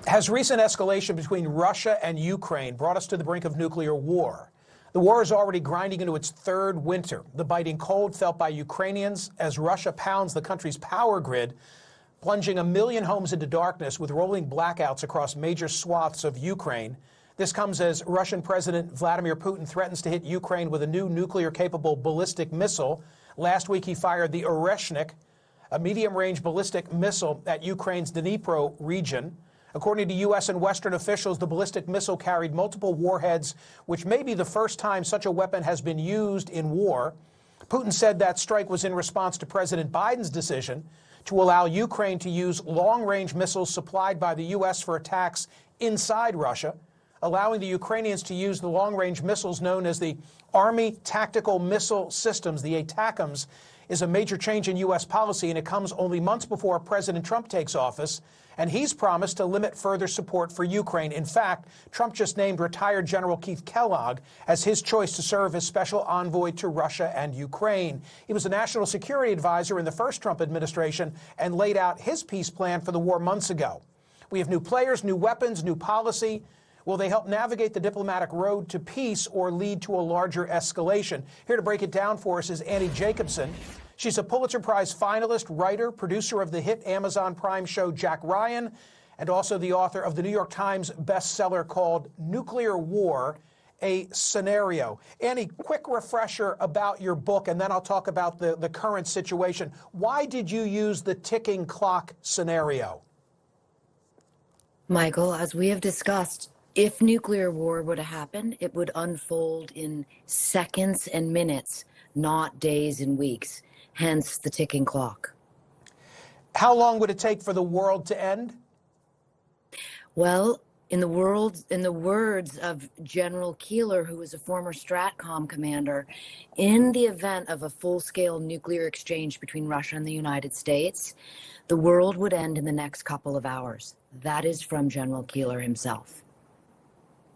Has recent escalation between Russia and Ukraine brought us to the brink of nuclear war? The war is already grinding into its third winter, the biting cold felt by Ukrainians as Russia pounds the country's power grid, plunging 1 million homes into darkness with rolling blackouts across major swaths of Ukraine. This comes as Russian President Vladimir Putin threatens to hit Ukraine with a new nuclear-capable ballistic missile. Last week, he fired the Oreshnik, a medium-range ballistic missile at Ukraine's Dnipro region. According to U.S. and Western officials, the ballistic missile carried multiple warheads, which may be the first time such a weapon has been used in war. Putin said that strike was in response to President Biden's decision to allow Ukraine to use long-range missiles supplied by the U.S. for attacks inside Russia. Allowing the Ukrainians to use the long-range missiles known as the Army Tactical Missile Systems, the ATACMS, is a major change in U.S. policy, and it comes only months before President Trump takes office, and he's promised to limit further support for Ukraine. In fact, Trump just named retired General Keith Kellogg as his choice to serve as special envoy to Russia and Ukraine. He was a national security advisor in the first Trump administration and laid out his peace plan for the war months ago. We have new players, new weapons, new policy. Will they help navigate the diplomatic road to peace or lead to a larger escalation? Here to break it down for us is Annie Jacobson. She's a Pulitzer Prize finalist, writer, producer of the hit Amazon Prime show Jack Ryan, and also the author of the New York Times bestseller called Nuclear War, a Scenario. Annie, quick refresher about your book, and then I'll talk about the current situation. Why did you use the ticking clock scenario? Michael, as we have discussed, if nuclear war were to happen, it would unfold in seconds and minutes, not days and weeks, hence the ticking clock. How long would it take for the world to end? Well, in the words of General Keeler, who was a former STRATCOM commander, in the event of a full-scale nuclear exchange between Russia and the United States, the world would end in the next couple of hours. That is from General Keeler himself.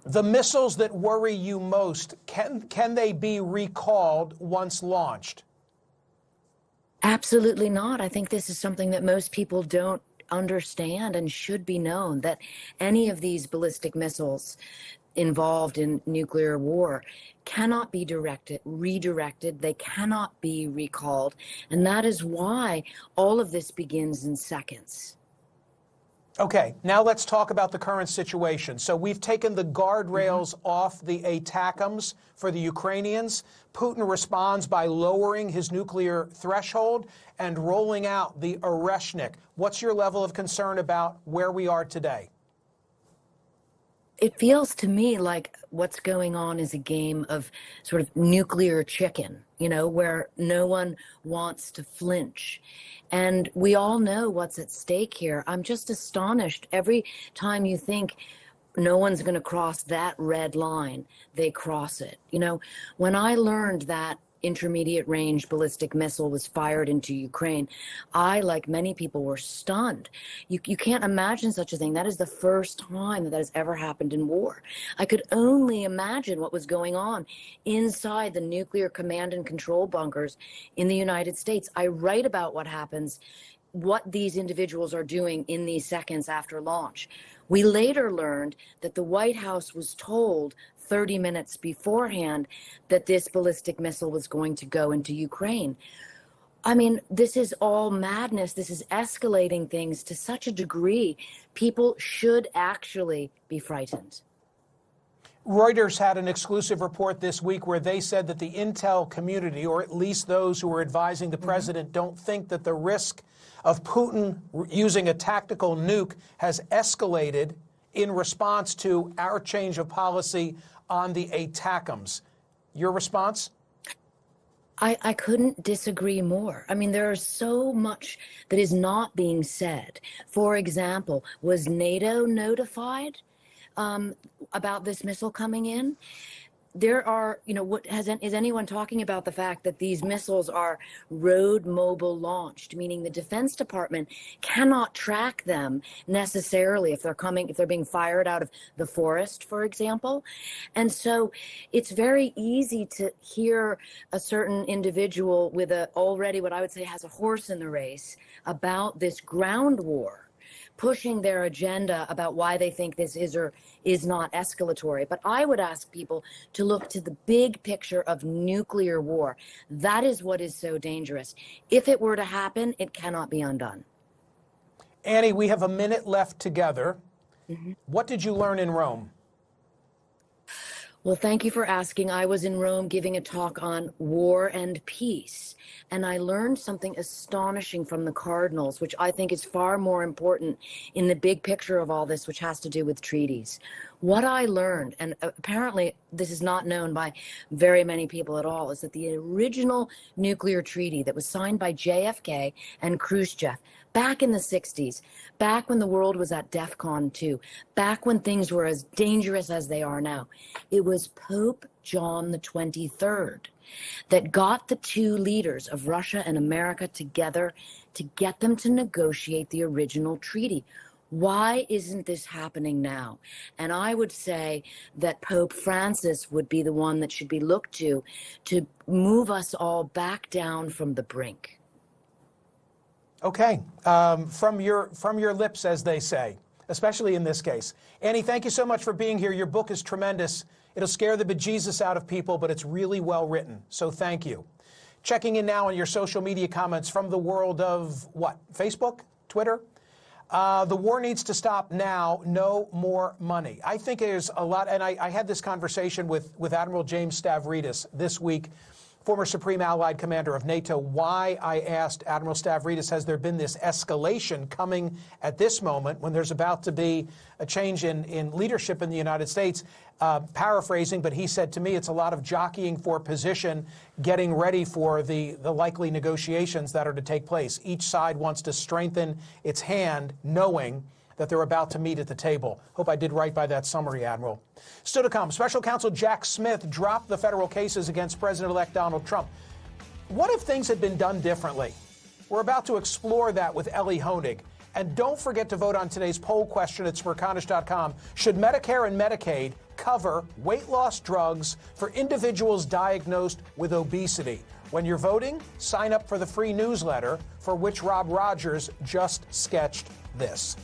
The missiles that worry you most, can they be recalled once launched? Absolutely not. I think this is something that most people don't understand and should be known, that any of these ballistic missiles involved in nuclear war cannot be redirected. They cannot be recalled. And that is why all of this begins in seconds. Okay, now let's talk about the current situation. So we've taken the guardrails off the ATACMS for the Ukrainians. Putin responds by lowering his nuclear threshold and rolling out the Oreshnik. What's your level of concern about where we are today? It feels to me like what's going on is a game of sort of nuclear chicken, where no one wants to flinch. And we all know what's at stake here. I'm just astonished every time you think no one's going to cross that red line, they cross it. When I learned that intermediate range ballistic missile was fired into Ukraine, I, like many people, were stunned. You can't imagine such a thing. That is the first time that has ever happened in war. I could only imagine what was going on inside the nuclear command and control bunkers in the United States. I write about what happens, what these individuals are doing in these seconds after launch. We later learned that the White House was told 30 minutes beforehand that this ballistic missile was going to go into Ukraine. I mean, this is all madness. This is escalating things to such a degree. People should actually be frightened. Reuters had an exclusive report this week where they said that the intel community, or at least those who are advising the president, don't think that the risk of Putin using a tactical nuke has escalated in response to our change of policy on the ATACMS. Your response? I couldn't disagree more. I mean, there is so much that is not being said. For example, was NATO notified about this missile coming in? There are, is anyone talking about the fact that these missiles are road mobile launched, meaning the Defense Department cannot track them necessarily if they're being fired out of the forest, for example. And so it's very easy to hear a certain individual with already what I would say has a horse in the race about this ground war. pushing their agenda about why they think this is or is not escalatory. But I would ask people to look to the big picture of nuclear war. That is what is so dangerous. If it were to happen, it cannot be undone. Annie, we have a minute left together. What did you learn in Rome? Well, thank you for asking. I was in Rome giving a talk on war and peace, and I learned something astonishing from the cardinals, which I think is far more important in the big picture of all this, which has to do with treaties. What I learned, and apparently this is not known by very many people at all, is that the original nuclear treaty that was signed by JFK and Khrushchev back in the 60s, back when the world was at DEFCON 2, back when things were as dangerous as they are now, it was Pope John the 23rd that got the two leaders of Russia and America together to get them to negotiate the original treaty. Why isn't this happening now? And I would say that Pope Francis would be the one that should be looked to move us all back down from the brink. Okay, from your lips, as they say, especially in this case. Annie, thank you so much for being here. Your book is tremendous. It'll scare the bejesus out of people, but it's really well written. So thank you. Checking in now on your social media comments from the world of what? Facebook? Twitter? The war needs to stop now. No more money. I think there's a lot, and I had this conversation with Admiral James Stavridis this week, former Supreme Allied Commander of NATO. Why, I asked Admiral Stavridis, has there been this escalation coming at this moment when there's about to be a change in leadership in the United States? Paraphrasing, but he said to me it's a lot of jockeying for position, getting ready for the likely negotiations that are to take place. Each side wants to strengthen its hand, knowing that they're about to meet at the table. Hope I did right by that summary, Admiral. Still to come, Special Counsel Jack Smith dropped the federal cases against President-elect Donald Trump. What if things had been done differently? We're about to explore that with Ellie Honig. And don't forget to vote on today's poll question at smerconish.com. Should Medicare and Medicaid cover weight loss drugs for individuals diagnosed with obesity? When you're voting, sign up for the free newsletter, for which Rob Rogers just sketched this.